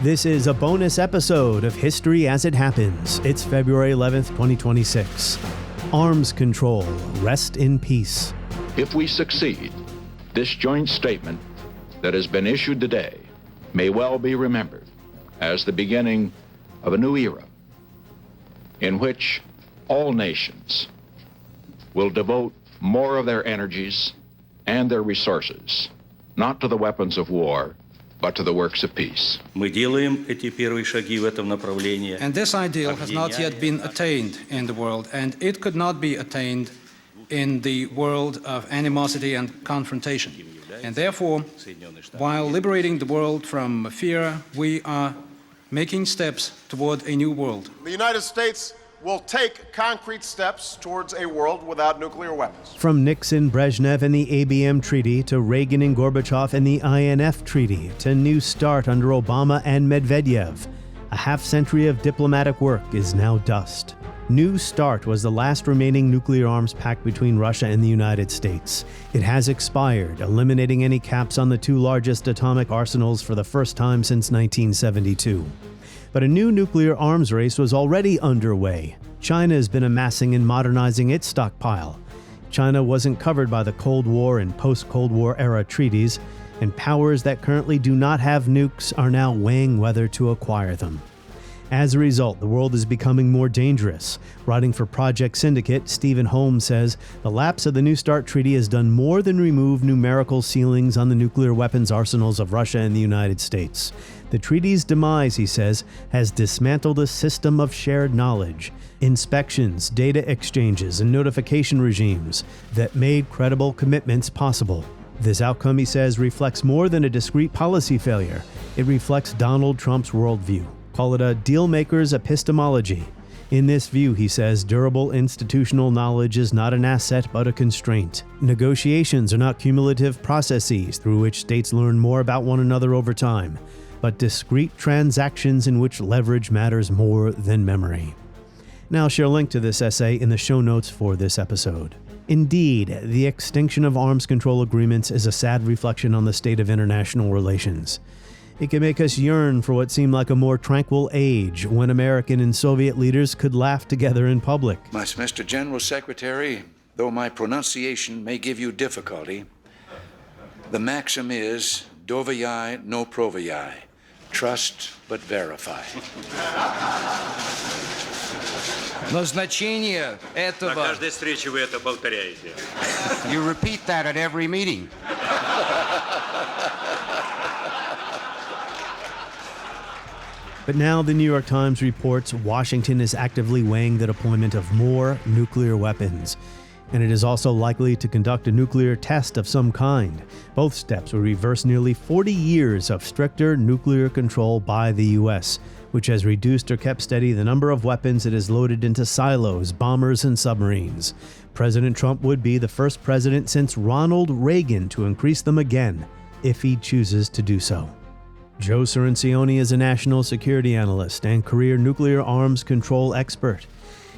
This is a bonus episode of History as It Happens. It's February 11th, 2026. Arms control, rest in peace. If we succeed, this joint statement that has been issued today may well be remembered as the beginning of a new era in which all nations will devote more of their energies and their resources, not to the weapons of war, but to the works of peace. And this ideal has not yet been attained in the world, and it could not be attained in the world of animosity and confrontation. And therefore, while liberating the world from fear, we are making steps toward a new world. The United States will take concrete steps towards a world without nuclear weapons. From Nixon, Brezhnev, and the ABM Treaty to Reagan and Gorbachev and the INF Treaty to New START under Obama and Medvedev, a half-century of diplomatic work is now dust. New START was the last remaining nuclear arms pact between Russia and the United States. It has expired, eliminating any caps on the two largest atomic arsenals for the first time since 1972. But a new nuclear arms race was already underway. China has been amassing and modernizing its stockpile. China wasn't covered by the Cold War and post-Cold War era treaties, and powers that currently do not have nukes are now weighing whether to acquire them. As a result, the world is becoming more dangerous. Writing for Project Syndicate, Stephen Holmes says, the lapse of the New START Treaty has done more than remove numerical ceilings on the nuclear weapons arsenals of Russia and the United States. The treaty's demise, he says, has dismantled a system of shared knowledge, inspections, data exchanges, and notification regimes that made credible commitments possible. This outcome, he says, reflects more than a discrete policy failure. It reflects Donald Trump's worldview. Call it a deal-maker's epistemology. In this view, he says, durable institutional knowledge is not an asset but a constraint. Negotiations are not cumulative processes through which states learn more about one another over time, but discrete transactions in which leverage matters more than memory. Now I'll share a link to this essay in the show notes for this episode. Indeed, the extinction of arms control agreements is a sad reflection on the state of international relations. It can make us yearn for what seemed like a more tranquil age when American and Soviet leaders could laugh together in public. Mr. General Secretary, though my pronunciation may give you difficulty, the maxim is dovyai no provyai, trust but verify. Но значение этого... На каждой встрече вы это повторяете. You repeat that at every meeting. But now the New York Times reports Washington is actively weighing the deployment of more nuclear weapons. And it is also likely to conduct a nuclear test of some kind. Both steps will reverse nearly 40 years of stricter nuclear control by the U.S., which has reduced or kept steady the number of weapons it has loaded into silos, bombers, and submarines. President Trump would be the first president since Ronald Reagan to increase them again, if he chooses to do so. Joe Cirincione is a national security analyst and career nuclear arms control expert.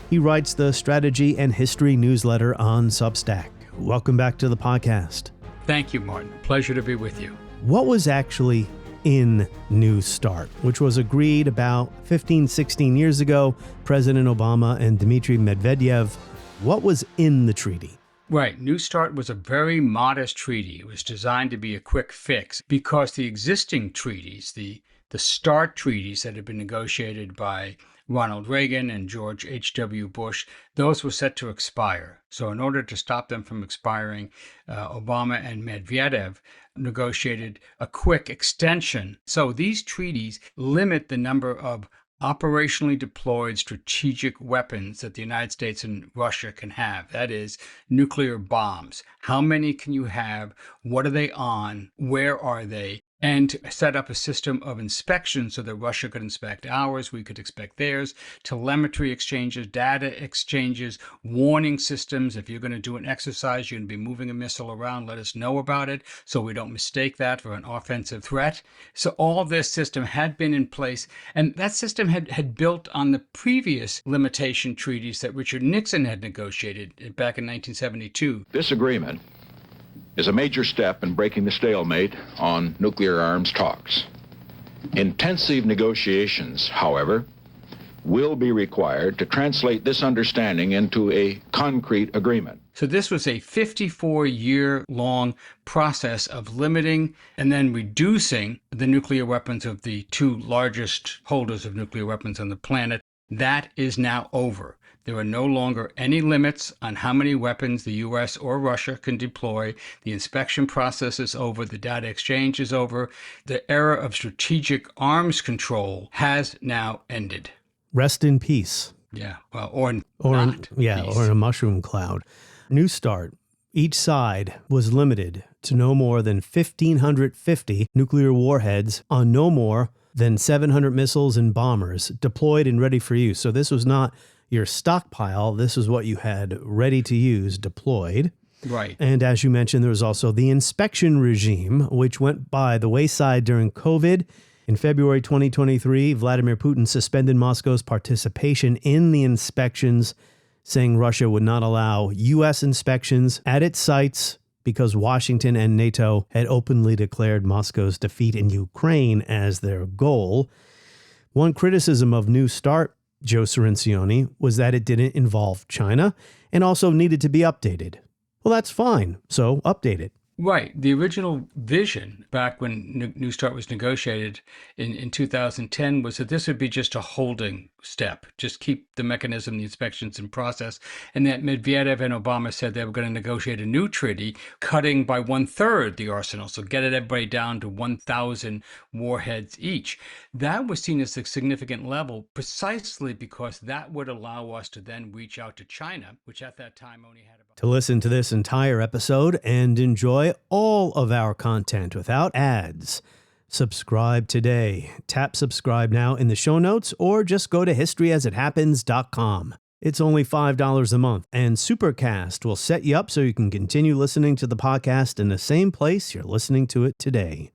He writes the Strategy and History newsletter on Substack. Welcome back to the podcast. Thank you, Martin. Pleasure to be with you. What was actually in New START, which was agreed about 15, 16 years ago, President Obama and Dmitry Medvedev? What was in the treaty? Right. New START was a very modest treaty. It was designed to be a quick fix because the existing treaties, the START treaties that had been negotiated by Ronald Reagan and George H.W. Bush, those were set to expire. So in order to stop them from expiring, Obama and Medvedev negotiated a quick extension. So these treaties limit the number of operationally deployed strategic weapons that the United States and Russia can have. That is, nuclear bombs. How many can you have? What are they on? Where are they? And to set up a system of inspection so that Russia could inspect ours, we could inspect theirs, telemetry exchanges, data exchanges, warning systems. If you're going to do an exercise, you're going to be moving a missile around, let us know about it so we don't mistake that for an offensive threat. So all this system had been in place, and that system had built on the previous limitation treaties that Richard Nixon had negotiated back in 1972. This agreement is a major step in breaking the stalemate on nuclear arms talks. Intensive negotiations, however, will be required to translate this understanding into a concrete agreement. So this was a 54-year-long process of limiting and then reducing the nuclear weapons of the two largest holders of nuclear weapons on the planet. That is now over. There are no longer any limits on how many weapons the U.S. or Russia can deploy. The inspection process is over. The data exchange is over. The era of strategic arms control has now ended. Rest in peace. Yeah, well, or Or not. in a mushroom cloud. New START. Each side was limited to no more than 1,550 nuclear warheads on no more than 700 missiles and bombers deployed and ready for use. So this was not your stockpile. This is what you had ready to use, deployed. Right. And as you mentioned, there was also the inspection regime, which went by the wayside during COVID. In February 2023, Vladimir Putin suspended Moscow's participation in the inspections, saying Russia would not allow U.S. inspections at its sites because Washington and NATO had openly declared Moscow's defeat in Ukraine as their goal. One criticism of New START, Joe Cirincione, was that it didn't involve China and also needed to be updated. Well, that's fine. So update it. Right. The original vision back when New START was negotiated in 2010 was that this would be just a holding step, just keep the mechanism, the inspections in process, and that Medvedev and Obama said they were going to negotiate a new treaty, cutting by 1/3 the arsenal, so get everybody down to 1,000 warheads each. That was seen as a significant level precisely because that would allow us to then reach out to China, which at that time only had about... To listen to this entire episode and enjoy all of our content without ads, subscribe today. Tap subscribe now in the show notes or just go to historyasithappens.com. It's only $5 a month, and Supercast will set you up so you can continue listening to the podcast in the same place you're listening to it today.